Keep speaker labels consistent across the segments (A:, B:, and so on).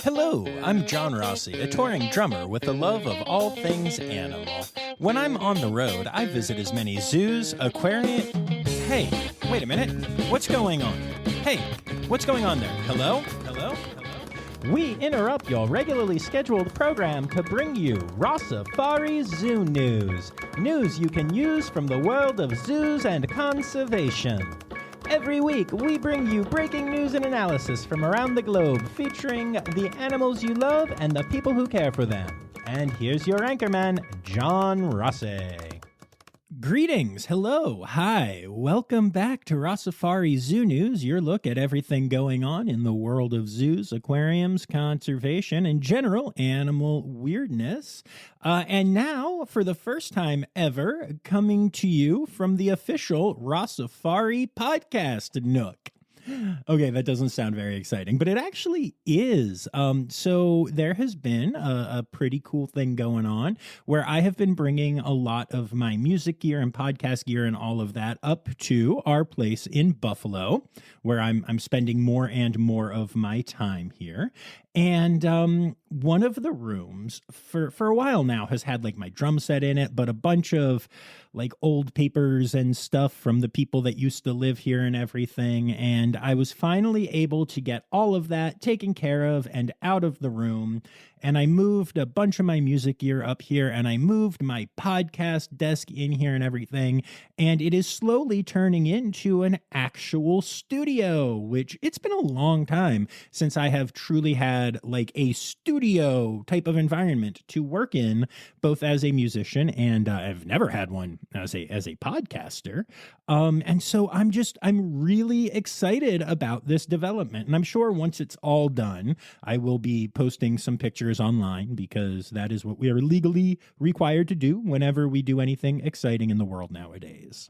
A: Hello, I'm John Rossi, a touring drummer with a love of all things animal. When I'm on the road, I visit as many zoos, aquariums... Hey, wait a minute. What's going on? Hey, what's going on there? Hello? Hello? Hello?
B: We interrupt your regularly scheduled program to bring you Rossifari Zoo news. News you can use from the world of zoos and conservation. Every week, we bring you breaking news and analysis from around the globe, featuring the animals you love and the people who care for them. And here's your anchorman, John Rossi.
A: Greetings, hello, hi, welcome back to Rossifari Zoo News, your look at everything going on in the world of zoos, aquariums, conservation, and general animal weirdness. And now, for the first time ever, coming to you from the official Rossifari podcast nook. Okay, that doesn't sound very exciting, but it actually is. So there has been a pretty cool thing going on where I have been bringing a lot of my music gear and podcast gear and all of that up to our place in Buffalo, where I'm spending more and more of my time here. And one of the rooms for a while now has had like my drum set in it, but a bunch of like old papers and stuff from the people that used to live here and everything. And I was finally able to get all of that taken care of and out of the room. And I moved a bunch of my music gear up here, and I moved my podcast desk in here and everything. And it is slowly turning into an actual studio, which it's been a long time since I have truly had like a studio type of environment to work in, both as a musician and I've never had one as a podcaster. And so I'm really excited about this development. And I'm sure once it's all done, I will be posting some pictures online, because that is what we are legally required to do whenever we do anything exciting in the world nowadays.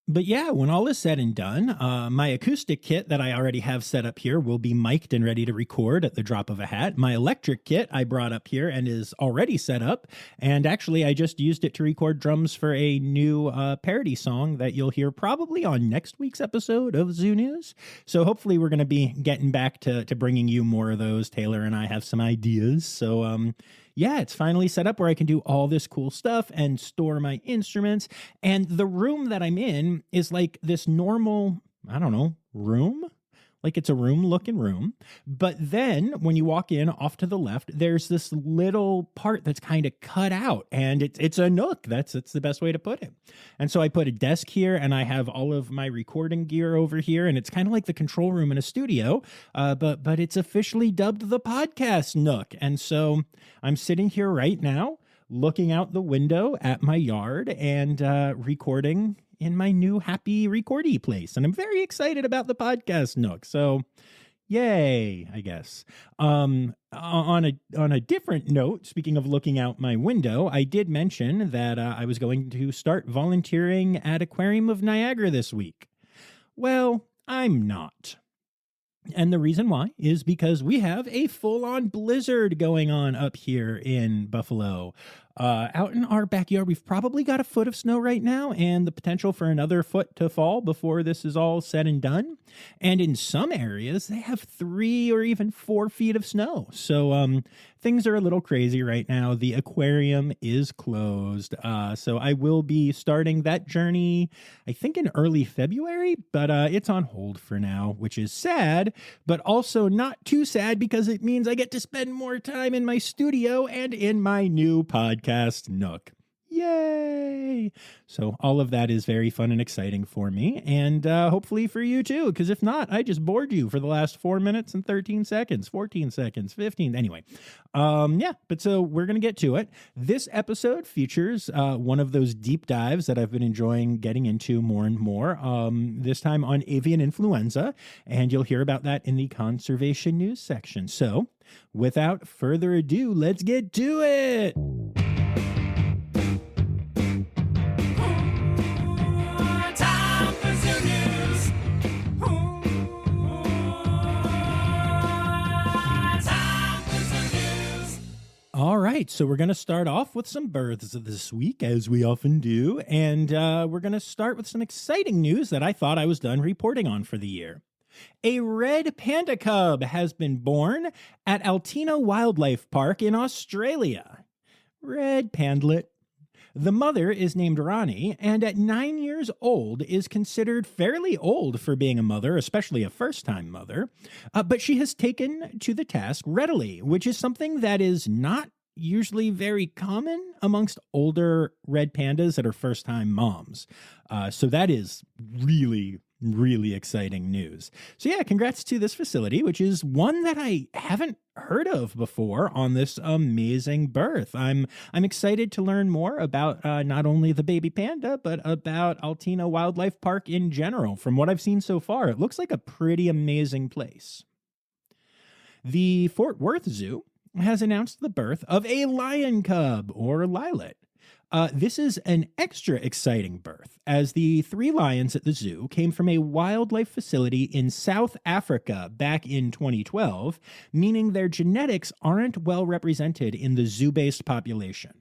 A: But yeah, when all is said and done, my acoustic kit that I already have set up here will be mic'd and ready to record at the drop of a hat. My electric kit I brought up here and is already set up. And actually, I just used it to record drums for a new parody song that you'll hear probably on next week's episode of Zoo News. So hopefully we're going to be getting back to bringing you more of those. Taylor and I have some ideas. So yeah, it's finally set up where I can do all this cool stuff and store my instruments. And the room that I'm in is like this normal, I don't know, room? Like it's a room-looking room. But then when you walk in off to the left, there's this little part that's kind of cut out, and it's a nook. That's the best way to put it. And so I put a desk here, and I have all of my recording gear over here, and it's kind of like the control room in a studio, but it's officially dubbed the podcast nook. And so I'm sitting here right now, looking out the window at my yard and recording in my new happy recordy place. And I'm very excited about the podcast nook. So yay, I guess. On a different note, speaking of looking out my window, I did mention that I was going to start volunteering at Aquarium of Niagara this week. Well, I'm not. And the reason why is because we have a full-on blizzard going on up here in Buffalo. Out in our backyard, we've probably got a foot of snow right now, and the potential for another foot to fall before this is all said and done. And in some areas, they have 3 or even 4 feet of snow. So things are a little crazy right now. The aquarium is closed. So I will be starting that journey, I think in early February, but it's on hold for now, which is sad, but also not too sad because it means I get to spend more time in my studio and in my new podcast nook. Yay! So all of that is very fun and exciting for me, and hopefully for you too, because if not, I just bored you for the last 4 minutes and 13 seconds, 14 seconds, 15. Anyway, yeah, but so we're going to get to it. This episode features one of those deep dives that I've been enjoying getting into more and more, this time on avian influenza, and you'll hear about that in the conservation news section. So without further ado, let's get to it. All right, so we're going to start off with some births this week, as we often do, and we're going to start with some exciting news that I thought I was done reporting on for the year. A red panda cub has been born at Altina Wildlife Park in Australia. Red pandlet. The mother is named Ronnie, and at 9 years old is considered fairly old for being a mother, especially a first-time mother. But she has taken to the task readily, which is something that is not usually very common amongst older red pandas that are first-time moms. So that is really, really exciting news. So yeah, congrats to this facility, which is one that I haven't heard of before on this amazing birth. I'm excited to learn more about not only the baby panda, but about Altina Wildlife Park in general. From what I've seen so far, it looks like a pretty amazing place. The Fort Worth Zoo has announced the birth of a lion cub, or lilet. This is an extra exciting birth, as the 3 lions at the zoo came from a wildlife facility in South Africa back in 2012, meaning their genetics aren't well represented in the zoo-based population.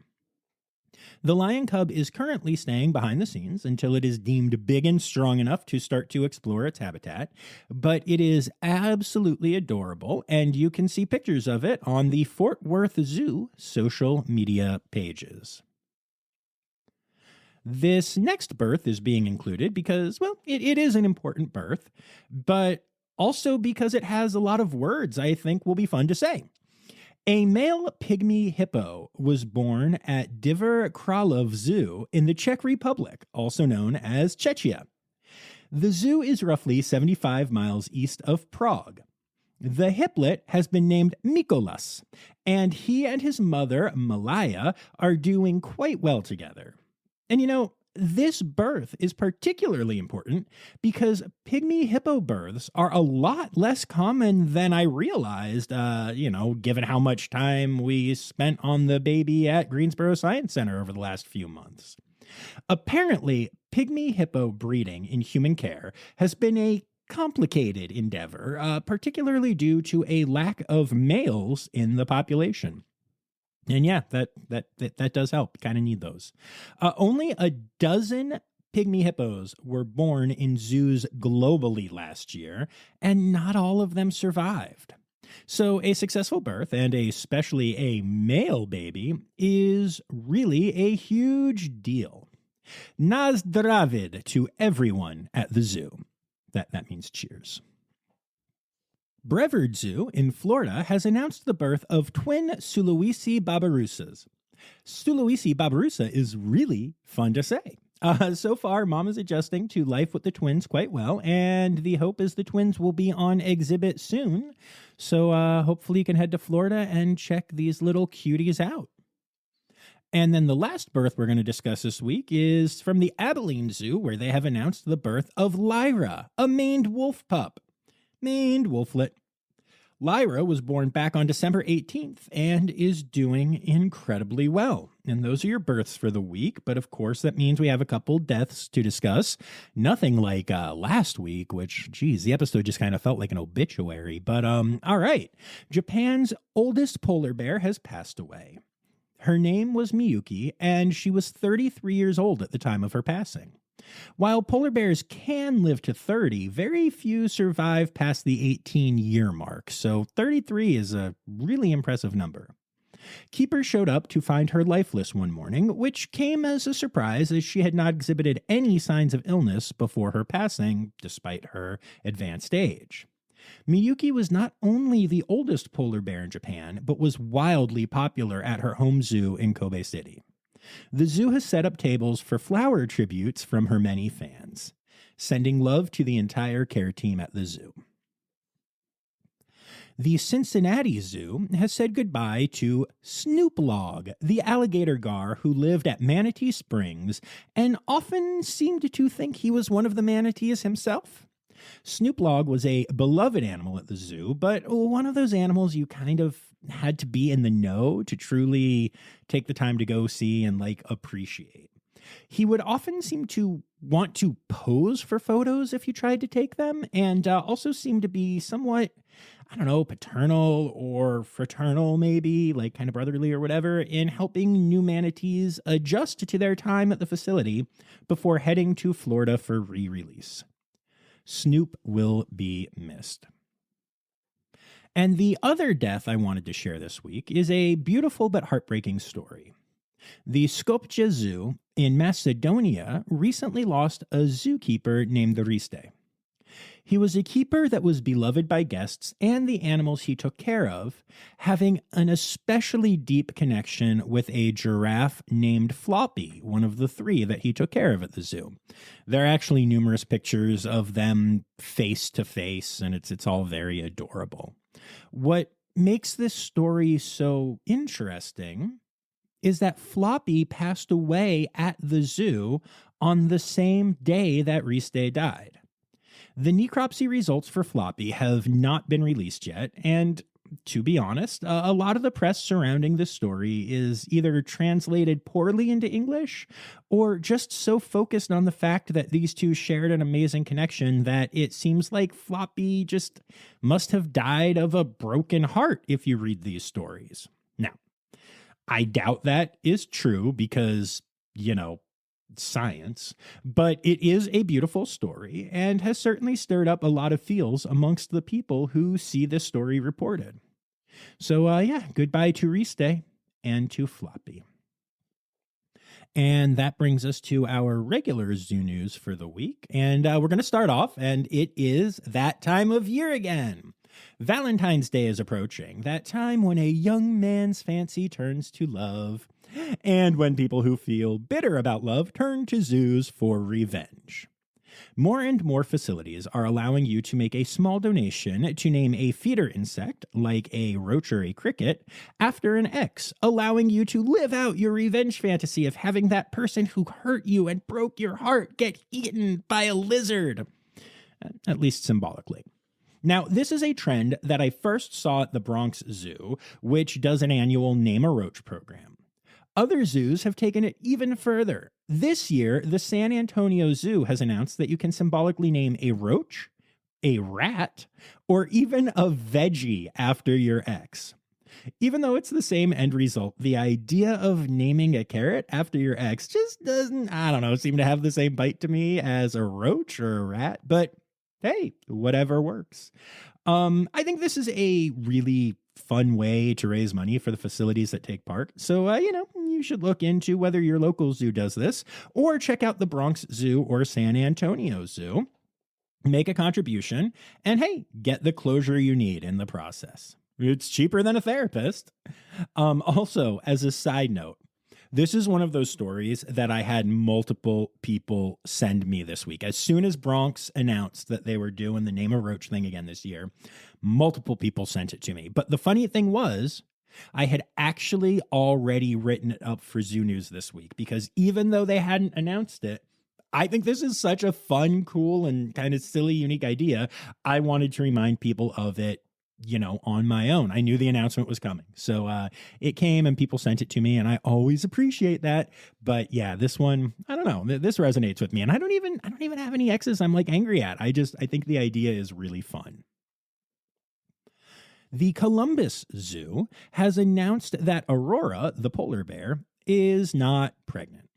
A: The lion cub is currently staying behind the scenes until it is deemed big and strong enough to start to explore its habitat, but it is absolutely adorable, and you can see pictures of it on the Fort Worth Zoo social media pages. This next birth is being included because, well, it is an important birth, but also because it has a lot of words I think will be fun to say. A male pygmy hippo was born at Diver Kralov Zoo in the Czech Republic, also known as Czechia. The zoo is roughly 75 miles east of Prague. The hiplet has been named Mikolas, and he and his mother, Malaya, are doing quite well together. And you know, this birth is particularly important because pygmy hippo births are a lot less common than I realized, given how much time we spent on the baby at Greensboro Science Center over the last few months. Apparently, pygmy hippo breeding in human care has been a complicated endeavor, particularly due to a lack of males in the population. And yeah, that does help. Kind of need those. Only a dozen pygmy hippos were born in zoos globally last year, and not all of them survived. So a successful birth, and especially a male baby, is really a huge deal. Na zdravid to everyone at the zoo. That means cheers. Brevard Zoo in Florida has announced the birth of twin Sulawesi babirusas. Sulawesi babirusa is really fun to say. So far, Mom is adjusting to life with the twins quite well, and the hope is the twins will be on exhibit soon. So hopefully you can head to Florida and check these little cuties out. And then the last birth we're going to discuss this week is from the Abilene Zoo, where they have announced the birth of Lyra, a maned wolf pup. Maned wolflet. Lyra was born back on December 18th and is doing incredibly well. And those are your births for the week, but of course that means we have a couple deaths to discuss. Nothing like last week, which, geez, the episode just kind of felt like an obituary. But all right, Japan's oldest polar bear has passed away. Her name was Miyuki, and she was 33 years old at the time of her passing. While polar bears can live to 30, very few survive past the 18-year mark, so 33 is a really impressive number. Keepers showed up to find her lifeless one morning, which came as a surprise as she had not exhibited any signs of illness before her passing, despite her advanced age. Miyuki was not only the oldest polar bear in Japan, but was wildly popular at her home zoo in Kobe City. The zoo has set up tables for flower tributes from her many fans, sending love to the entire care team at the zoo. The Cincinnati Zoo has said goodbye to Snoop Log, the alligator gar who lived at Manatee Springs and often seemed to think he was one of the manatees himself. Snoop Log was a beloved animal at the zoo, but one of those animals you kind of had to be in the know to truly take the time to go see and appreciate. He would often seem to want to pose for photos if you tried to take them, and also seemed to be somewhat, paternal or fraternal, maybe, kind of brotherly or whatever, in helping new manatees adjust to their time at the facility before heading to Florida for re-release. Snoop will be missed. And the other death I wanted to share this week is a beautiful but heartbreaking story. The Skopje Zoo in Macedonia recently lost a zookeeper named Riste. He was a keeper that was beloved by guests and the animals he took care of, having an especially deep connection with a giraffe named Floppy, one of the three that he took care of at the zoo. There are actually numerous pictures of them face to face, and it's all very adorable. What makes this story so interesting is that Floppy passed away at the zoo on the same day that Riste died. The necropsy results for Floppy have not been released yet, and to be honest, a lot of the press surrounding this story is either translated poorly into English or just so focused on the fact that these two shared an amazing connection that it seems like Floppy just must have died of a broken heart if you read these stories. Now, I doubt that is true because, science, but it is a beautiful story and has certainly stirred up a lot of feels amongst the people who see this story reported. So, goodbye to Riste and to Floppy. And that brings us to our regular zoo news for the week. And we're going to start off, and it is that time of year again. Valentine's Day is approaching, that time when a young man's fancy turns to love, and when people who feel bitter about love turn to zoos for revenge. More and more facilities are allowing you to make a small donation to name a feeder insect, like a roach or a cricket, after an ex, allowing you to live out your revenge fantasy of having that person who hurt you and broke your heart get eaten by a lizard, at least symbolically. Now, this is a trend that I first saw at the Bronx Zoo, which does an annual Name a Roach program. Other zoos have taken it even further. This year, the San Antonio Zoo has announced that you can symbolically name a roach, a rat, or even a veggie after your ex. Even though it's the same end result, the idea of naming a carrot after your ex just doesn't, seem to have the same bite to me as a roach or a rat, but hey, whatever works. I think this is a really fun way to raise money for the facilities that take part. So, you should look into whether your local zoo does this or check out the Bronx Zoo or San Antonio Zoo. Make a contribution and hey, get the closure you need in the process. It's cheaper than a therapist. Also, as a side note, this is one of those stories that I had multiple people send me this week. As soon as Bronx announced that they were doing the Name a Roach thing again this year, multiple people sent it to me. But the funny thing was, I had actually already written it up for Zoo News this week because even though they hadn't announced it, I think this is such a fun, cool, and kind of silly, unique idea. I wanted to remind people of it, on my own. I knew the announcement was coming. So it came and people sent it to me and I always appreciate that. But yeah, this one, I don't know, this resonates with me. And I don't even have any exes I'm like angry at. I think the idea is really fun. The Columbus Zoo has announced that Aurora, the polar bear, is not pregnant.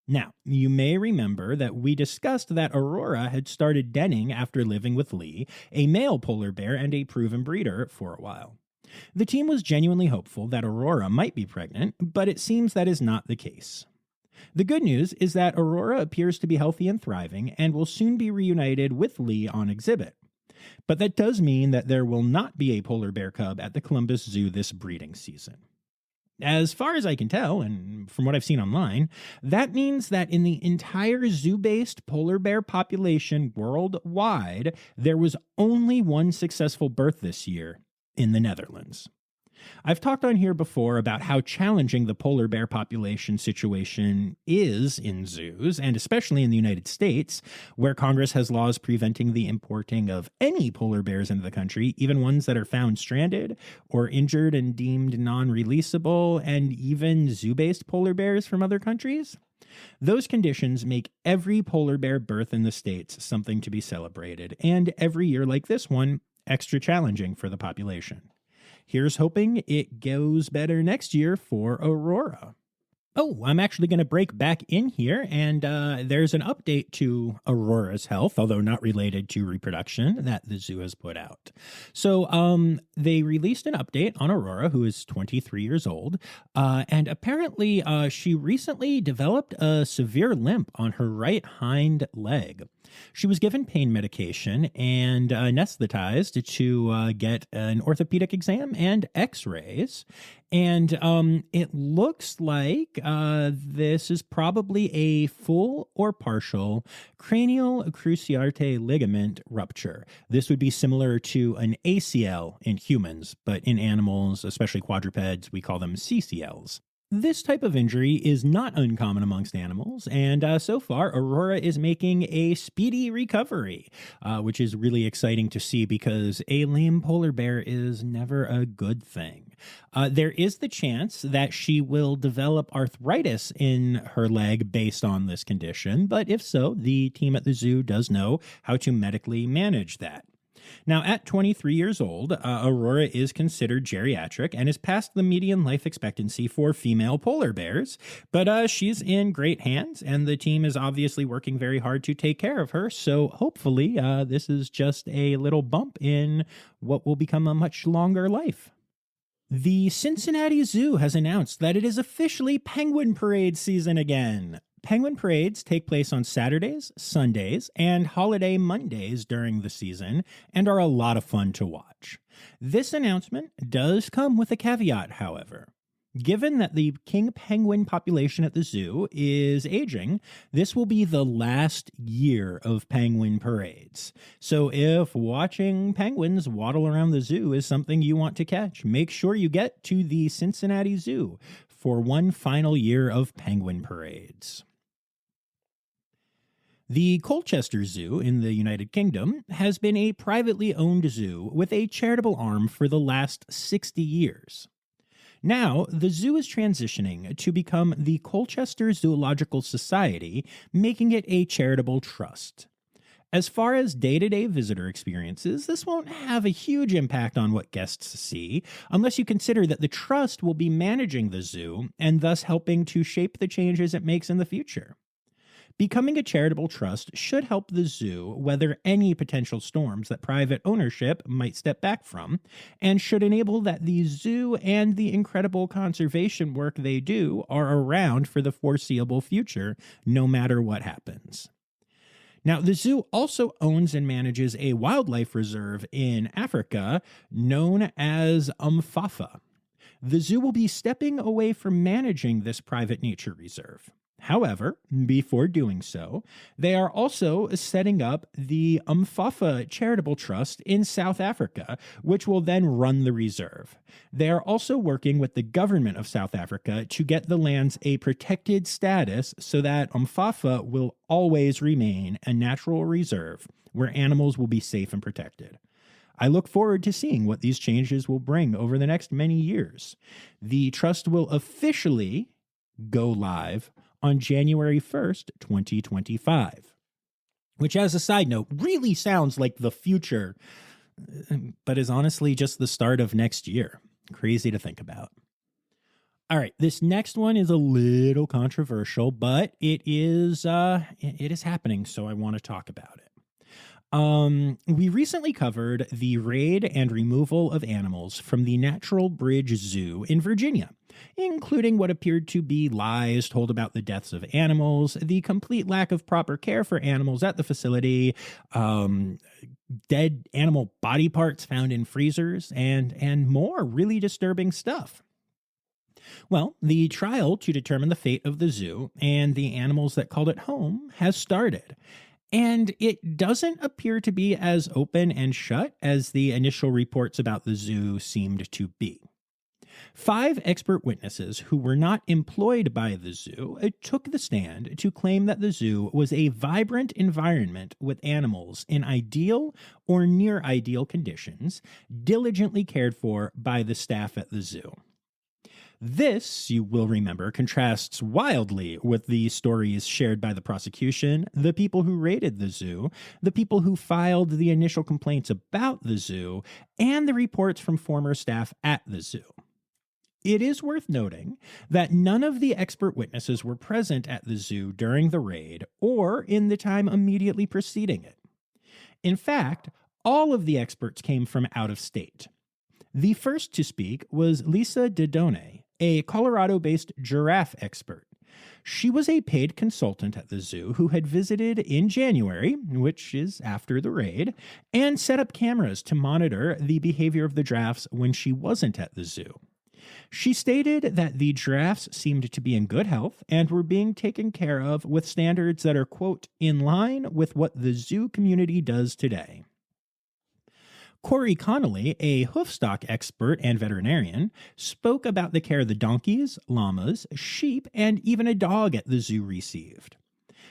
A: Now, you may remember that we discussed that Aurora had started denning after living with Lee, a male polar bear and a proven breeder, for a while. The team was genuinely hopeful that Aurora might be pregnant, but it seems that is not the case. The good news is that Aurora appears to be healthy and thriving and will soon be reunited with Lee on exhibit. But that does mean that there will not be a polar bear cub at the Columbus Zoo this breeding season. As far as I can tell, and from what I've seen online, that means that in the entire zoo-based polar bear population worldwide, there was only one successful birth this year in the Netherlands. I've talked on here before about how challenging the polar bear population situation is in zoos, and especially in the United States, where Congress has laws preventing the importing of any polar bears into the country, even ones that are found stranded or injured and deemed non-releasable, and even zoo-based polar bears from other countries. Those conditions make every polar bear birth in the States something to be celebrated, and every year like this one, extra challenging for the population. Here's hoping it goes better next year for Aurora. Oh, I'm actually going to break back in here, and there's an update to Aurora's health, although not related to reproduction, that the zoo has put out. So, they released an update on Aurora, who is 23 years old, and apparently, she recently developed a severe limp on her right hind leg. She was given pain medication and anesthetized to get an orthopedic exam and X-rays. And it looks like this is probably a full or partial cranial cruciate ligament rupture. This would be similar to an ACL in humans, but in animals, especially quadrupeds, we call them CCLs. This type of injury is not uncommon amongst animals, and so far, Aurora is making a speedy recovery, which is really exciting to see because a lame polar bear is never a good thing. There is the chance that she will develop arthritis in her leg based on this condition, but if so, the team at the zoo does know how to medically manage that. Now, at 23 years old, Aurora is considered geriatric and is past the median life expectancy for female polar bears, but she's in great hands, and the team is obviously working very hard to take care of her, so hopefully this is just a little bump in what will become a much longer life. The Cincinnati Zoo has announced that it is officially penguin parade season again. Penguin parades take place on Saturdays, Sundays, and holiday Mondays during the season and are a lot of fun to watch. This announcement does come with a caveat, however. Given that the king penguin population at the zoo is aging, this will be the last year of penguin parades. So if watching penguins waddle around the zoo is something you want to catch, make sure you get to the Cincinnati Zoo for one final year of penguin parades. The Colchester Zoo in the United Kingdom has been a privately owned zoo with a charitable arm for the last 60 years. Now, the zoo is transitioning to become the Colchester Zoological Society, making it a charitable trust. As far as day-to-day visitor experiences, this won't have a huge impact on what guests see, unless you consider that the trust will be managing the zoo and thus helping to shape the changes it makes in the future. Becoming a charitable trust should help the zoo weather any potential storms that private ownership might step back from, and should enable that the zoo and the incredible conservation work they do are around for the foreseeable future, no matter what happens. Now, the zoo also owns and manages a wildlife reserve in Africa known as Umfafa. The zoo will be stepping away from managing this private nature reserve. However, before doing so, they are also setting up the Umfafa Charitable Trust in South Africa, which will then run the reserve. They are also working with the government of South Africa to get the lands a protected status so that Umfafa will always remain a natural reserve where animals will be safe and protected. I look forward to seeing what these changes will bring over the next many years. The trust will officially go live on January 1st, 2025, which, as a side note, really sounds like the future, but is honestly just the start of next year. Crazy to think about. All right, this next one is a little controversial, but it is happening, so I want to talk about it. We recently covered the raid and removal of animals from the Natural Bridge Zoo in Virginia, including what appeared to be lies told about the deaths of animals, the complete lack of proper care for animals at the facility, dead animal body parts found in freezers, and more really disturbing stuff. Well, the trial to determine the fate of the zoo and the animals that called it home has started. And it doesn't appear to be as open and shut as the initial reports about the zoo seemed to be. 5 expert witnesses who were not employed by the zoo took the stand to claim that the zoo was a vibrant environment with animals in ideal or near ideal conditions, diligently cared for by the staff at the zoo. This, you will remember, contrasts wildly with the stories shared by the prosecution, the people who raided the zoo, the people who filed the initial complaints about the zoo, and the reports from former staff at the zoo. It is worth noting that none of the expert witnesses were present at the zoo during the raid or in the time immediately preceding it. In fact, all of the experts came from out of state. The first to speak was Lisa Dodone, a Colorado-based giraffe expert. She was a paid consultant at the zoo who had visited in January, which is after the raid, and set up cameras to monitor the behavior of the giraffes when she wasn't at the zoo. She stated that the giraffes seemed to be in good health and were being taken care of with standards that are, quote, in line with what the zoo community does today. Corey Connolly, a hoofstock expert and veterinarian, spoke about the care the donkeys, llamas, sheep, and even a dog at the zoo received.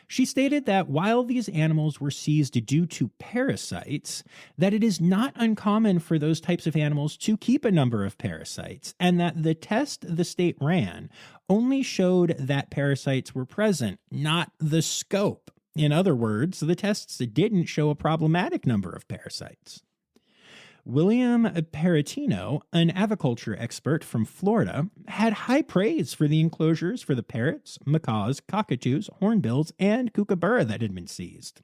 A: She stated that while these animals were seized due to parasites, that it is not uncommon for those types of animals to keep a number of parasites, and that the test the state ran only showed that parasites were present, not the scope. In other words, the tests didn't show a problematic number of parasites. William Peratino, an aviculture expert from Florida, had high praise for the enclosures for the parrots, macaws, cockatoos, hornbills, and kookaburra that had been seized.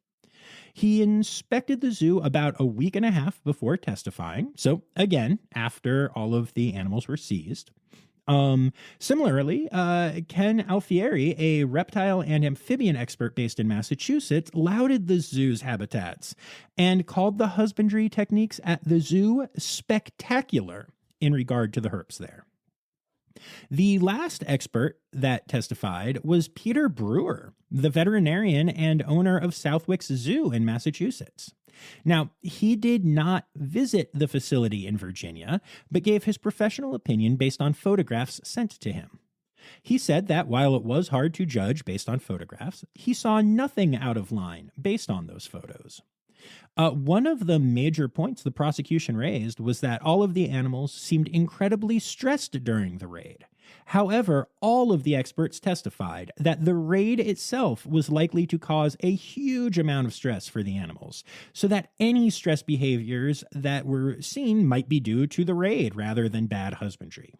A: He inspected the zoo about a week and a half before testifying, so again, after all of the animals were seized. Similarly, Ken Alfieri, a reptile and amphibian expert based in Massachusetts, lauded the zoo's habitats and called the husbandry techniques at the zoo spectacular in regard to the herps there. The last expert that testified was Peter Brewer, the veterinarian and owner of Southwick Zoo in Massachusetts. Now, he did not visit the facility in Virginia, but gave his professional opinion based on photographs sent to him. He said that while it was hard to judge based on photographs, he saw nothing out of line based on those photos. One of the major points the prosecution raised was that all of the animals seemed incredibly stressed during the raid. However, all of the experts testified that the raid itself was likely to cause a huge amount of stress for the animals, so that any stress behaviors that were seen might be due to the raid rather than bad husbandry.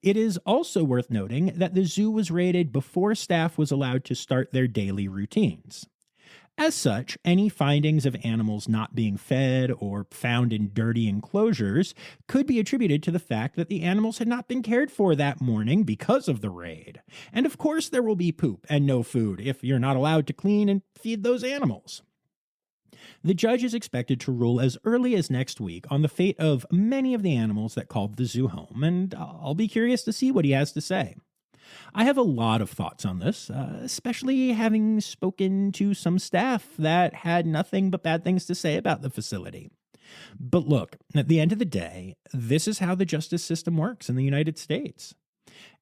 A: It is also worth noting that the zoo was raided before staff was allowed to start their daily routines. As such, any findings of animals not being fed or found in dirty enclosures could be attributed to the fact that the animals had not been cared for that morning because of the raid. And of course there will be poop and no food if you're not allowed to clean and feed those animals. The judge is expected to rule as early as next week on the fate of many of the animals that called the zoo home, and I'll be curious to see what he has to say. I have a lot of thoughts on this, especially having spoken to some staff that had nothing but bad things to say about the facility. But look, at the end of the day, this is how the justice system works in the United States.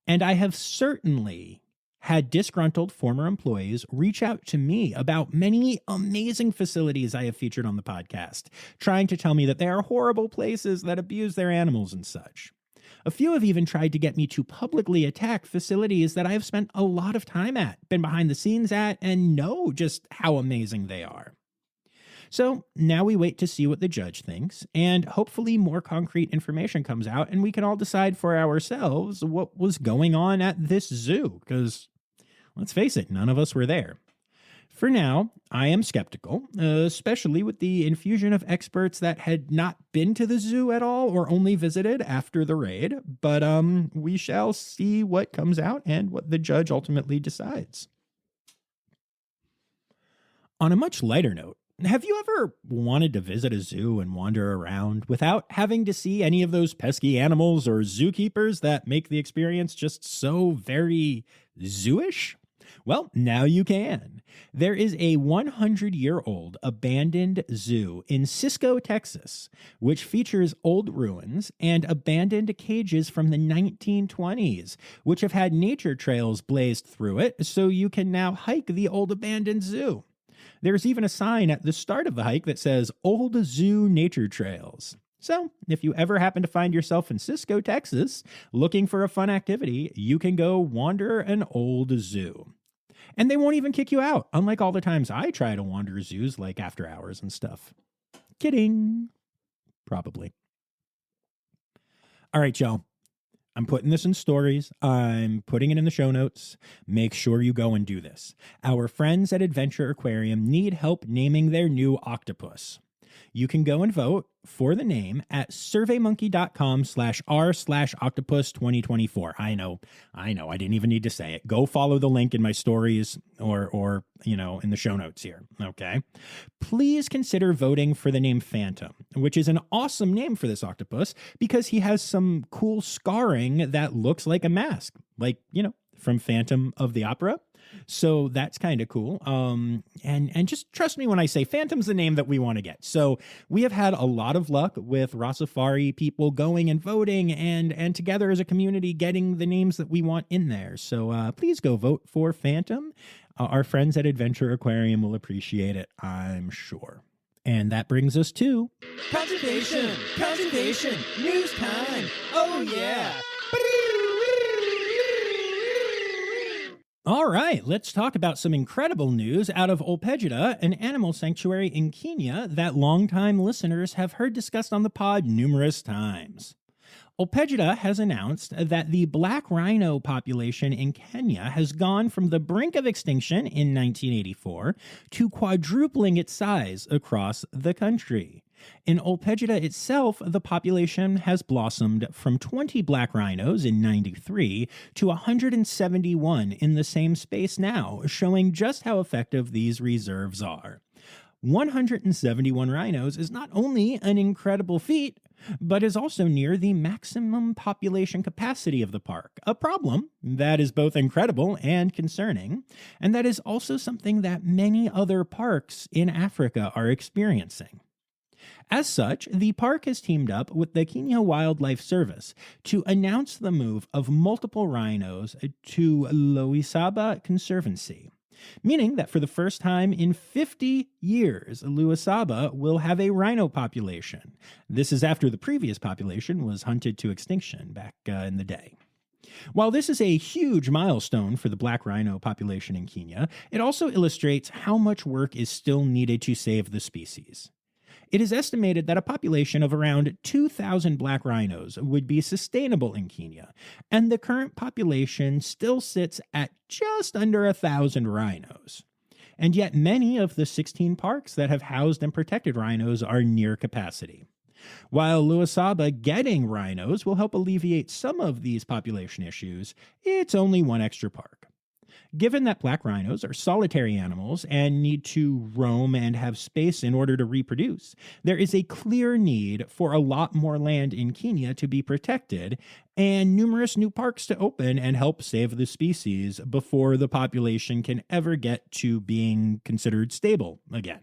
A: And I have certainly had disgruntled former employees reach out to me about many amazing facilities I have featured on the podcast, trying to tell me that they are horrible places that abuse their animals and such. A few have even tried to get me to publicly attack facilities that I have spent a lot of time at, been behind the scenes at, and know just how amazing they are. So now we wait to see what the judge thinks, and hopefully more concrete information comes out and we can all decide for ourselves what was going on at this zoo, because let's face it, none of us were there. For now, I am skeptical, especially with the infusion of experts that had not been to the zoo at all or only visited after the raid, but we shall see what comes out and what the judge ultimately decides. On a much lighter note, have you ever wanted to visit a zoo and wander around without having to see any of those pesky animals or zookeepers that make the experience just so very zoo-ish? Well, now you can. There is a 100-year-old abandoned zoo in Cisco, Texas, which features old ruins and abandoned cages from the 1920s, which have had nature trails blazed through it, so you can now hike the old abandoned zoo. There's even a sign at the start of the hike that says Old Zoo Nature Trails. So, if you ever happen to find yourself in Cisco, Texas, looking for a fun activity, you can go wander an old zoo. And they won't even kick you out, unlike all the times I try to wander zoos like after hours and stuff. Kidding. Probably. All right, y'all. I'm putting this in stories. I'm putting it in the show notes. Make sure you go and do this. Our friends at Adventure Aquarium need help naming their new octopus. You can go and vote for the name at surveymonkey.com/r/octopus 2024. I know. I didn't even need to say it. Go follow the link in my stories or in the show notes here. Okay. Please consider voting for the name Phantom, which is an awesome name for this octopus because he has some cool scarring that looks like a mask, like, from Phantom of the Opera. So that's kind of cool. And just trust me when I say Phantom's the name that we want to get. So we have had a lot of luck with Rossifari people going and voting and together as a community getting the names that we want in there. So please go vote for Phantom. Our friends at Adventure Aquarium will appreciate it, I'm sure. And that brings us to
B: Conservation news time. Oh yeah.
A: All right, let's talk about some incredible news out of Olpegida, an animal sanctuary in Kenya that longtime listeners have heard discussed on the pod numerous times. Olpegida has announced that the black rhino population in Kenya has gone from the brink of extinction in 1984 to quadrupling its size across the country. In Olpegida itself, the population has blossomed from 20 black rhinos in 93 to 171 in the same space now, showing just how effective these reserves are. 171 rhinos is not only an incredible feat, but is also near the maximum population capacity of the park, a problem that is both incredible and concerning, and that is also something that many other parks in Africa are experiencing. As such, the park has teamed up with the Kenya Wildlife Service to announce the move of multiple rhinos to Loisaba Conservancy, meaning that for the first time in 50 years, Luisaba will have a rhino population. This is after the previous population was hunted to extinction back in the day. While this is a huge milestone for the black rhino population in Kenya, it also illustrates how much work is still needed to save the species. It is estimated that a population of around 2,000 black rhinos would be sustainable in Kenya, and the current population still sits at just under 1,000 rhinos. And yet many of the 16 parks that have housed and protected rhinos are near capacity. While Luisaba getting rhinos will help alleviate some of these population issues, it's only one extra park. Given that black rhinos are solitary animals and need to roam and have space in order to reproduce, there is a clear need for a lot more land in Kenya to be protected and numerous new parks to open and help save the species before the population can ever get to being considered stable again.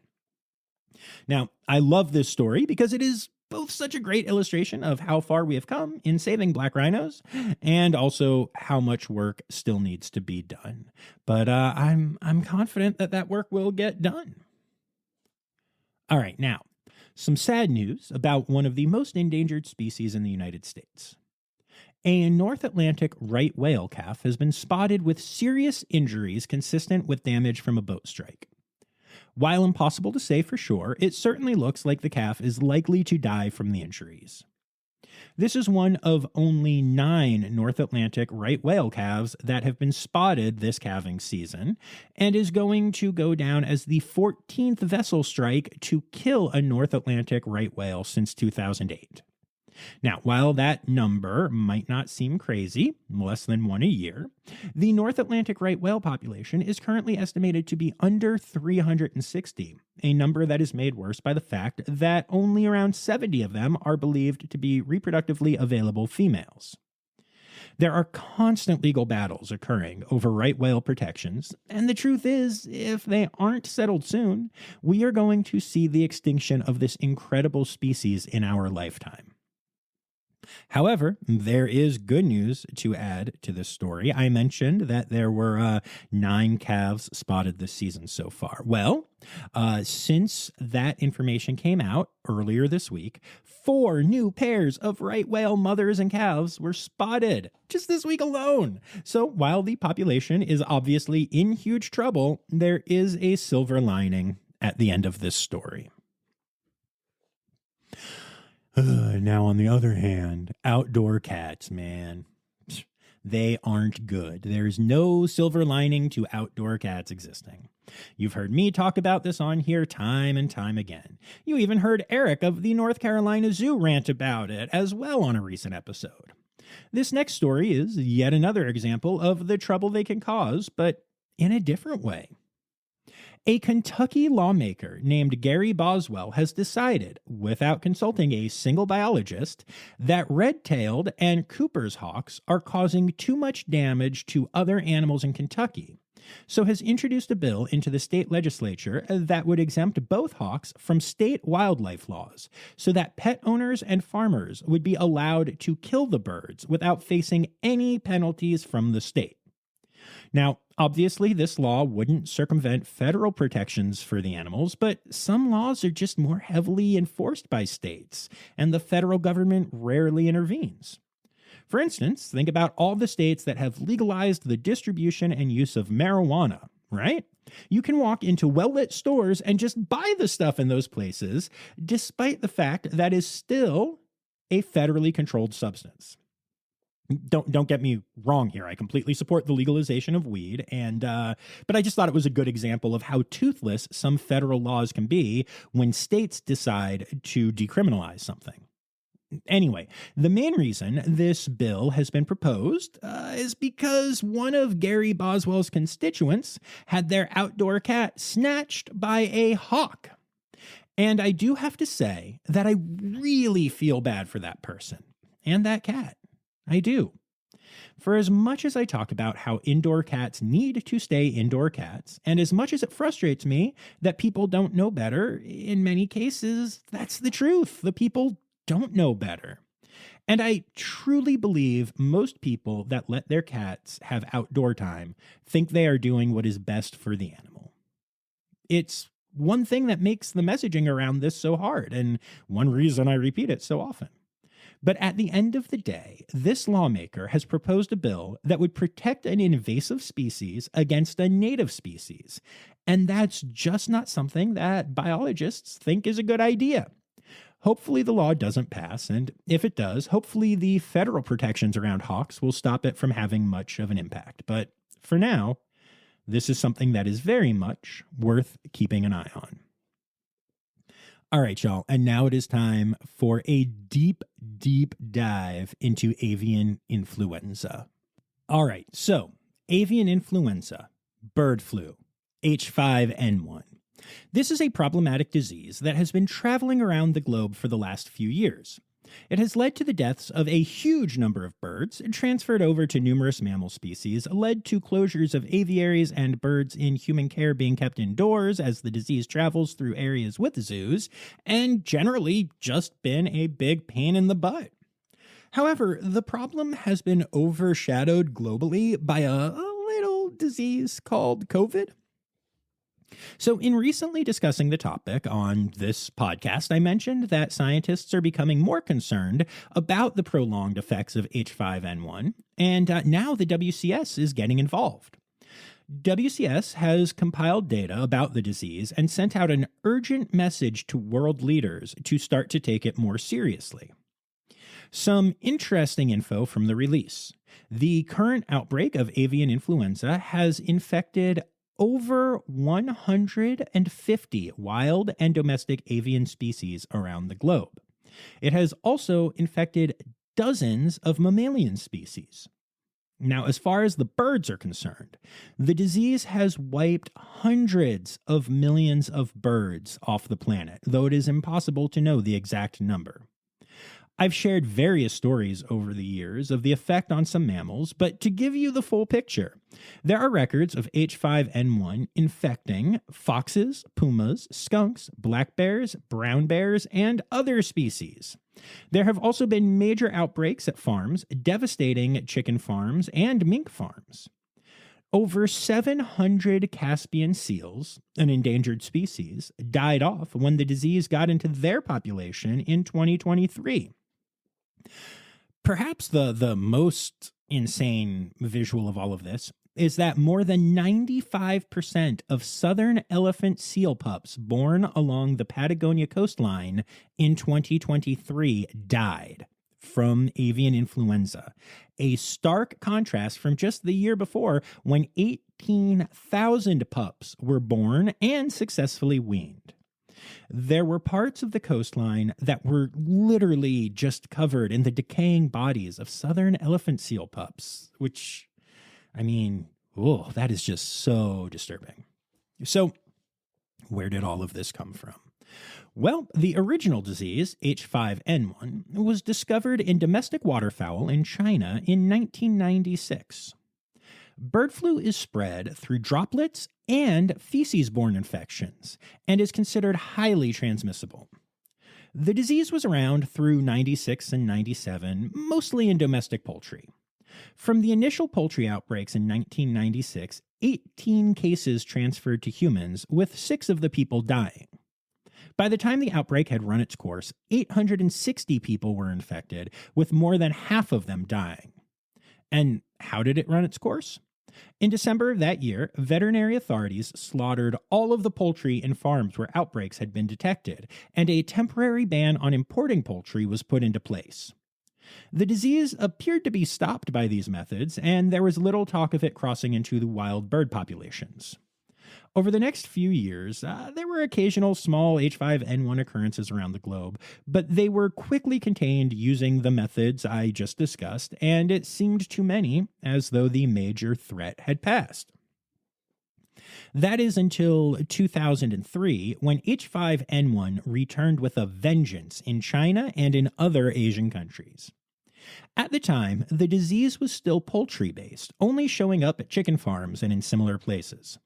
A: Now, I love this story because it is both such a great illustration of how far we have come in saving black rhinos and also how much work still needs to be done. But I'm confident that that work will get done. All right, now, some sad news about one of the most endangered species in the United States. A North Atlantic right whale calf has been spotted with serious injuries consistent with damage from a boat strike. While impossible to say for sure, it certainly looks like the calf is likely to die from the injuries. This is one of only 9 North Atlantic right whale calves that have been spotted this calving season, and is going to go down as the 14th vessel strike to kill a North Atlantic right whale since 2008. Now, while that number might not seem crazy, less than 1 a year, the North Atlantic right whale population is currently estimated to be under 360, a number that is made worse by the fact that only around 70 of them are believed to be reproductively available females. There are constant legal battles occurring over right whale protections, and the truth is, if they aren't settled soon, we are going to see the extinction of this incredible species in our lifetime. However, there is good news to add to this story. I mentioned that there were 9 calves spotted this season so far. Well, since that information came out earlier this week, 4 new pairs of right whale mothers and calves were spotted just this week alone. So while the population is obviously in huge trouble, there is a silver lining at the end of this story. Now, on the other hand, outdoor cats, man. They aren't good. There's no silver lining to outdoor cats existing. You've heard me talk about this on here time and time again. You even heard Eric of the North Carolina Zoo rant about it as well on a recent episode. This next story is yet another example of the trouble they can cause, but in a different way. A Kentucky lawmaker named Gary Boswell has decided, without consulting a single biologist, that red-tailed and Cooper's hawks are causing too much damage to other animals in Kentucky, so has introduced a bill into the state legislature that would exempt both hawks from state wildlife laws, so that pet owners and farmers would be allowed to kill the birds without facing any penalties from the state. Now, obviously, this law wouldn't circumvent federal protections for the animals, but some laws are just more heavily enforced by states, and the federal government rarely intervenes. For instance, think about all the states that have legalized the distribution and use of marijuana, right? You can walk into well-lit stores and just buy the stuff in those places, despite the fact that is still a federally controlled substance. Don't get me wrong here. I completely support the legalization of weed, but I just thought it was a good example of how toothless some federal laws can be when states decide to decriminalize something. Anyway, the main reason this bill has been proposed is because one of Gary Boswell's constituents had their outdoor cat snatched by a hawk. And I do have to say that I really feel bad for that person and that cat. I do. For as much as I talk about how indoor cats need to stay indoor cats, and as much as it frustrates me that people don't know better, in many cases, that's the truth. The people don't know better. And I truly believe most people that let their cats have outdoor time think they are doing what is best for the animal. It's one thing that makes the messaging around this so hard, and one reason I repeat it so often. But at the end of the day, this lawmaker has proposed a bill that would protect an invasive species against a native species. And that's just not something that biologists think is a good idea. Hopefully the law doesn't pass, and if it does, hopefully the federal protections around hawks will stop it from having much of an impact. But for now, this is something that is very much worth keeping an eye on. All right, y'all, and now it is time for a deep dive into avian influenza. All right, so avian influenza, bird flu, H5N1. This is a problematic disease that has been traveling around the globe for the last few years. It has led to the deaths of a huge number of birds, transferred over to numerous mammal species, led to closures of aviaries and birds in human care being kept indoors as the disease travels through areas with zoos, and generally just been a big pain in the butt. However, the problem has been overshadowed globally by a little disease called COVID. So in recently discussing the topic on this podcast, I mentioned that scientists are becoming more concerned about the prolonged effects of H5N1, and now the WCS is getting involved. WCS has compiled data about the disease and sent out an urgent message to world leaders to start to take it more seriously. Some interesting info from the release. The current outbreak of avian influenza has infected over 150 wild and domestic avian species around the globe. It has also infected dozens of mammalian species. Now, as far as the birds are concerned, the disease has wiped hundreds of millions of birds off the planet, though it is impossible to know the exact number. I've shared various stories over the years of the effect on some mammals, but to give you the full picture, there are records of H5N1 infecting foxes, pumas, skunks, black bears, brown bears, and other species. There have also been major outbreaks at farms, devastating chicken farms and mink farms. Over 700 Caspian seals, an endangered species, died off when the disease got into their population in 2023. Perhaps the most insane visual of all of this is that more than 95% of southern elephant seal pups born along the Patagonia coastline in 2023 died from avian influenza, a stark contrast from just the year before when 18,000 pups were born and successfully weaned. There were parts of the coastline that were literally just covered in the decaying bodies of southern elephant seal pups, which, that is just so disturbing. So, where did all of this come from? Well, the original disease, H5N1, was discovered in domestic waterfowl in China in 1996. Bird flu is spread through droplets and feces-borne infections and is considered highly transmissible. The disease was around through 96 and 97, mostly in domestic poultry. From the initial poultry outbreaks in 1996, 18 cases transferred to humans, with 6 of the people dying. By the time the outbreak had run its course, 860 people were infected, with more than half of them dying. And how did it run its course? In December of that year, veterinary authorities slaughtered all of the poultry in farms where outbreaks had been detected, and a temporary ban on importing poultry was put into place. The disease appeared to be stopped by these methods, and there was little talk of it crossing into the wild bird populations. Over the next few years, there were occasional small H5N1 occurrences around the globe, but they were quickly contained using the methods I just discussed, and it seemed to many as though the major threat had passed. That is until 2003, when H5N1 returned with a vengeance in China and in other Asian countries. At the time, the disease was still poultry-based, only showing up at chicken farms and in similar places.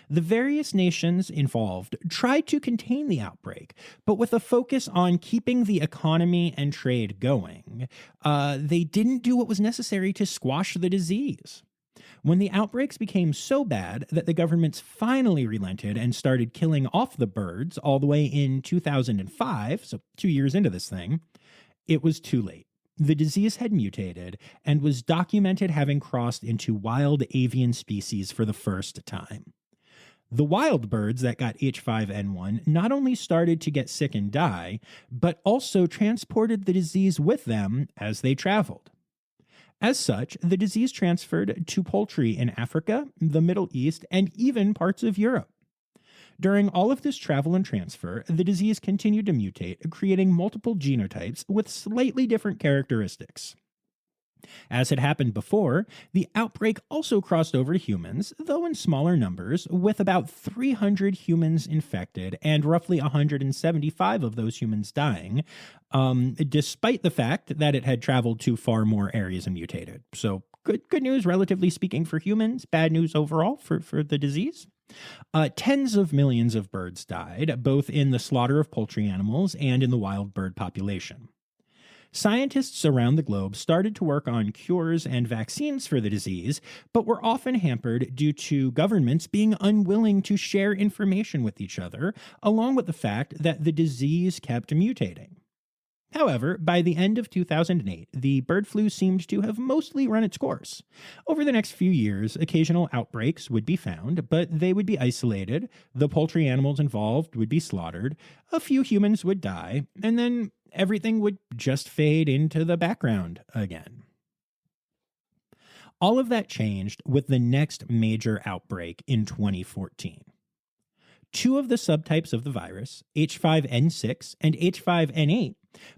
A: The various nations involved tried to contain the outbreak, but with a focus on keeping the economy and trade going, they didn't do what was necessary to squash the disease. When the outbreaks became so bad that the governments finally relented and started killing off the birds all the way in 2005, so 2 years into this thing, it was too late. The disease had mutated and was documented having crossed into wild avian species for the first time. The wild birds that got H5N1 not only started to get sick and die, but also transported the disease with them as they traveled. As such, the disease transferred to poultry in Africa, the Middle East, and even parts of Europe. During all of this travel and transfer, the disease continued to mutate, creating multiple genotypes with slightly different characteristics. As had happened before, the outbreak also crossed over to humans, though in smaller numbers, with about 300 humans infected and roughly 175 of those humans dying, despite the fact that it had traveled to far more areas and mutated. So good news, relatively speaking, for humans, bad news overall for the disease. Tens of millions of birds died, both in the slaughter of poultry animals and in the wild bird population. Scientists around the globe started to work on cures and vaccines for the disease, but were often hampered due to governments being unwilling to share information with each other, along with the fact that the disease kept mutating. However, by the end of 2008, the bird flu seemed to have mostly run its course. Over the next few years, occasional outbreaks would be found, but they would be isolated, the poultry animals involved would be slaughtered, a few humans would die, and then everything would just fade into the background again. All of that changed with the next major outbreak in 2014. 2 of the subtypes of the virus, H5N6 and H5N8,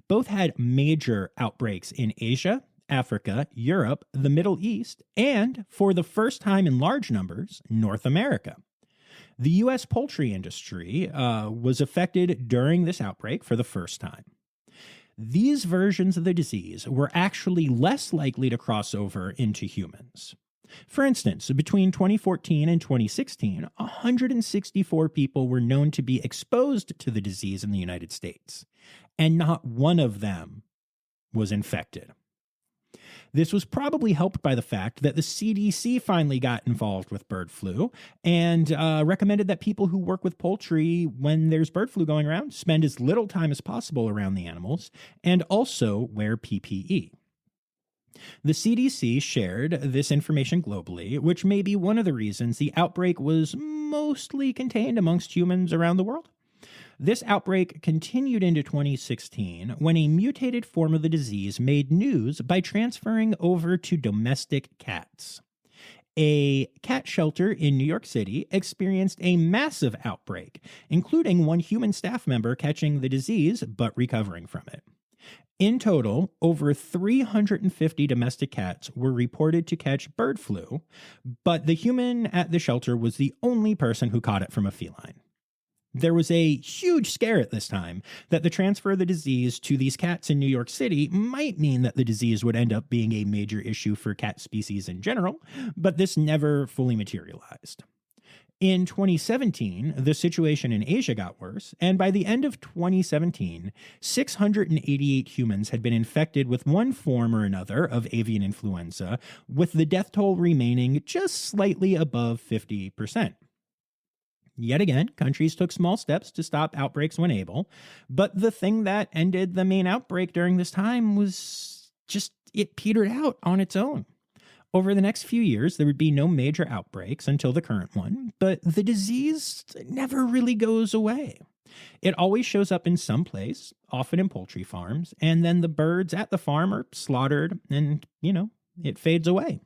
A: both had major outbreaks in Asia, Africa, Europe, the Middle East, and, for the first time in large numbers, North America. The U.S. poultry industry was affected during this outbreak for the first time. These versions of the disease were actually less likely to cross over into humans. For instance, between 2014 and 2016, 164 people were known to be exposed to the disease in the United States, and not one of them was infected. This was probably helped by the fact that the CDC finally got involved with bird flu and recommended that people who work with poultry when there's bird flu going around spend as little time as possible around the animals and also wear PPE. The CDC shared this information globally, which may be one of the reasons the outbreak was mostly contained amongst humans around the world. This outbreak continued into 2016 when a mutated form of the disease made news by transferring over to domestic cats. A cat shelter in New York City experienced a massive outbreak, including one human staff member catching the disease but recovering from it. In total, over 350 domestic cats were reported to catch bird flu, but the human at the shelter was the only person who caught it from a feline. There was a huge scare at this time that the transfer of the disease to these cats in New York City might mean that the disease would end up being a major issue for cat species in general, but this never fully materialized. In 2017, the situation in Asia got worse, and by the end of 2017, 688 humans had been infected with one form or another of avian influenza, with the death toll remaining just slightly above 50%. Yet again, countries took small steps to stop outbreaks when able, but the thing that ended the main outbreak during this time was just it petered out on its own. Over the next few years, there would be no major outbreaks until the current one, but the disease never really goes away. It always shows up in some place, often in poultry farms, and then the birds at the farm are slaughtered and, it fades away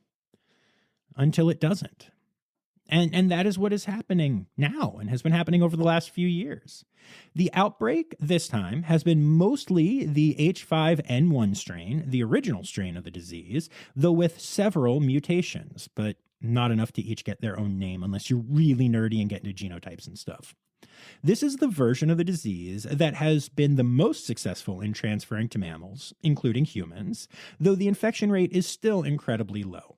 A: until it doesn't. And that is what is happening now and has been happening over the last few years. The outbreak this time has been mostly the H5N1 strain, the original strain of the disease, though with several mutations, but not enough to each get their own name unless you're really nerdy and get into genotypes and stuff. This is the version of the disease that has been the most successful in transferring to mammals, including humans, though the infection rate is still incredibly low.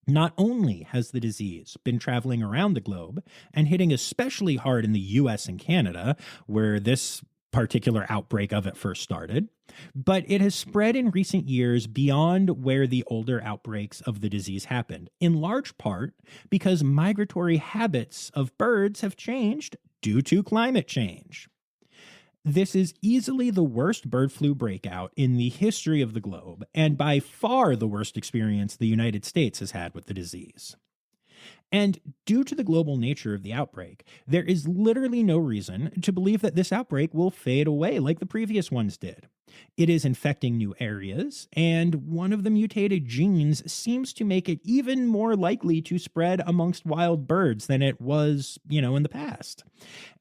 A: Not only has the disease been traveling around the globe and hitting especially hard in the US and Canada, where this particular outbreak of it first started, but it has spread in recent years beyond where the older outbreaks of the disease happened, in large part because migratory habits of birds have changed due to climate change. This is easily the worst bird flu breakout in the history of the globe, and by far the worst experience the United States has had with the disease. And due to the global nature of the outbreak, there is literally no reason to believe that this outbreak will fade away like the previous ones did. It is infecting new areas, and one of the mutated genes seems to make it even more likely to spread amongst wild birds than it was, in the past.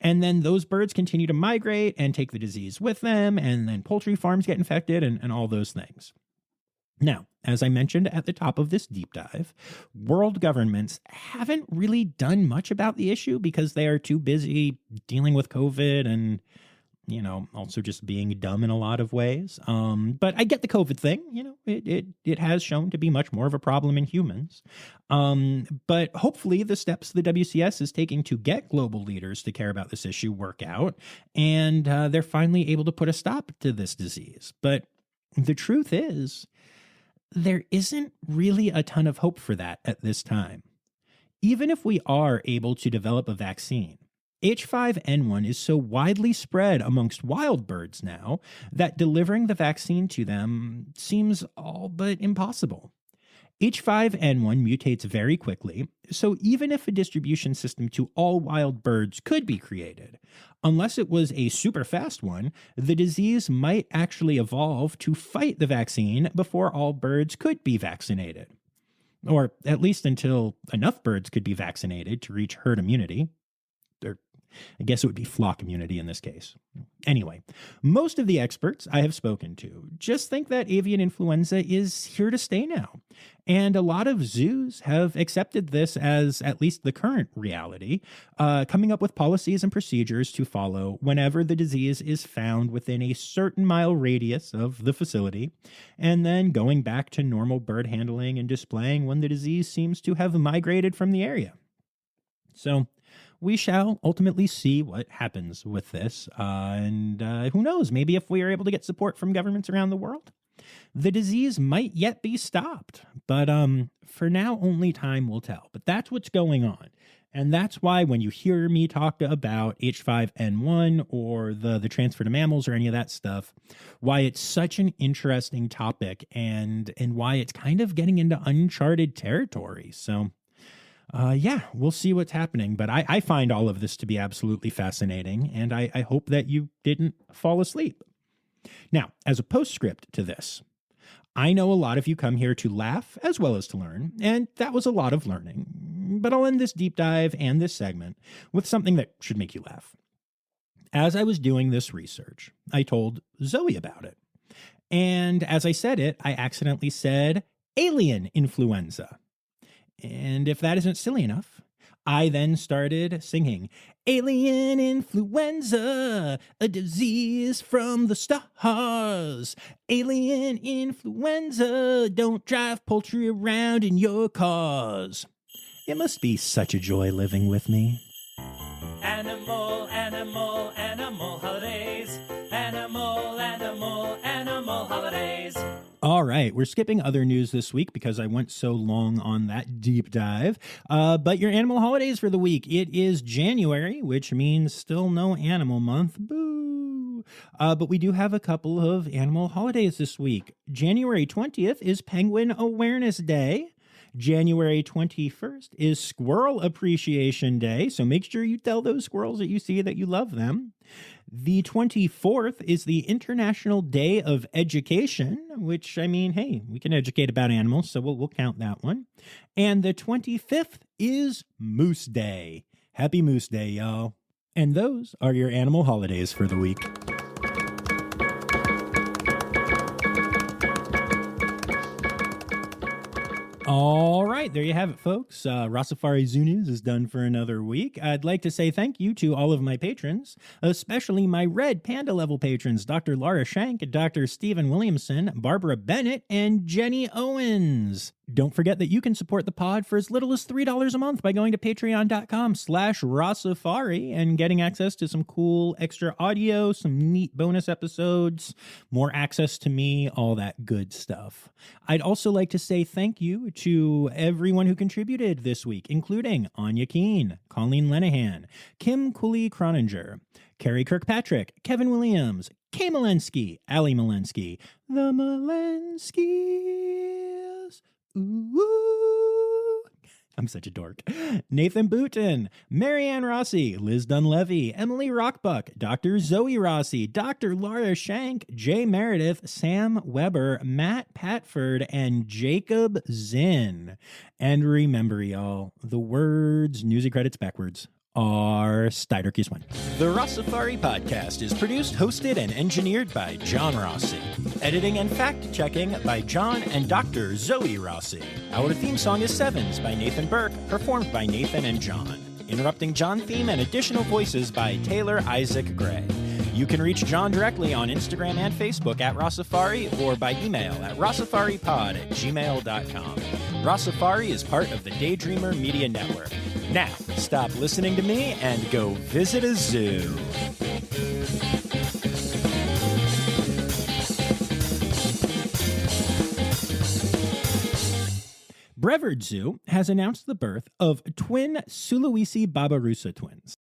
A: And then those birds continue to migrate and take the disease with them, and then poultry farms get infected and all those things. Now, as I mentioned at the top of this deep dive, world governments haven't really done much about the issue because they are too busy dealing with COVID and, also just being dumb in a lot of ways. But I get the COVID thing. It has shown to be much more of a problem in humans. But hopefully the steps the WCS is taking to get global leaders to care about this issue work out, and they're finally able to put a stop to this disease. But the truth is, there isn't really a ton of hope for that at this time. Even if we are able to develop a vaccine, H5N1 is so widely spread amongst wild birds now that delivering the vaccine to them seems all but impossible. H5N1 mutates very quickly, so even if a distribution system to all wild birds could be created, unless it was a super fast one, the disease might actually evolve to fight the vaccine before all birds could be vaccinated. Or at least until enough birds could be vaccinated to reach herd immunity. Or I guess it would be flock immunity in this case. Anyway, most of the experts I have spoken to just think that avian influenza is here to stay now. And a lot of zoos have accepted this as at least the current reality, coming up with policies and procedures to follow whenever the disease is found within a certain mile radius of the facility, and then going back to normal bird handling and displaying when the disease seems to have migrated from the area. So we shall ultimately see what happens with this, and who knows, maybe if we are able to get support from governments around the world, the disease might yet be stopped. But for now, only time will tell. But that's what's going on. And that's why when you hear me talk about H5N1 or the transfer to mammals or any of that stuff, why it's such an interesting topic and why it's kind of getting into uncharted territory. So Yeah, we'll see what's happening. But I find all of this to be absolutely fascinating, and I hope that you didn't fall asleep. Now, as a postscript to this, I know a lot of you come here to laugh as well as to learn, and that was a lot of learning. But I'll end this deep dive and this segment with something that should make you laugh. As I was doing this research, I told Zoe about it. And as I said it, I accidentally said alien influenza. And if that isn't silly enough, I then started singing Alien influenza, a disease from the stars. Alien influenza, don't drive poultry around in your cars. It must be such a joy living with me.
C: Animal, animal, animal holidays. Animal, animal, animal holidays.
A: All right, we're skipping other news this week because I went so long on that deep dive. But your animal holidays for the week. It is January, which means still no animal month. Boo! But we do have a couple of animal holidays this week. January 20th is Penguin Awareness Day. January 21st is Squirrel Appreciation Day, so make sure you tell those squirrels that you see that you love them. The 24th is the International Day of Education, which, I mean, hey, we can educate about animals, so we'll count that one. And the 25th is Moose Day. Happy Moose Day, y'all. And those are your animal holidays for the week. All right, there you have it, folks. Rossifari Zoo News is done for another week. I'd like to say thank you to all of my patrons, especially my red panda level patrons, Dr. Laura Shank, Dr. Stephen Williamson, Barbara Bennett, and Jenny Owens. Don't forget that you can support the pod for as little as $3 a month by going to patreon.com/Rossifari and getting access to some cool extra audio, some neat bonus episodes, more access to me, all that good stuff. I'd also like to say thank you to everyone who contributed this week, including Anya Keene, Colleen Lenahan, Kim Cooley-Croninger, Carrie Kirkpatrick, Kevin Williams, Kay Malensky, Ali Malensky, the Malenskys, ooh, I'm such a dork, Nathan Booton, Marianne Rossi, Liz Dunlevy, Emily Rockbuck, Dr. Zoe Rossi, Dr. Laura Shank, Jay Meredith, Sam Weber, Matt Patford, and Jacob Zinn. And remember, y'all, the words newsy credits backwards are Steiderkeys one. The Rossifari podcast is produced, hosted, and engineered by John Rossi. Editing and fact-checking by John and Dr. Zoe Rossi. Our theme song is Sevens by Nathan Burke, performed by Nathan and John. Interrupting John theme and additional voices by Taylor Isaac Gray. You can reach John directly on Instagram and Facebook at Rossifari or by email at rossifaripod@gmail.com. Rossifari is part of the Daydreamer Media Network. Now, stop listening to me and go visit a zoo. Brevard Zoo has announced the birth of twin Sulawesi babirusa twins.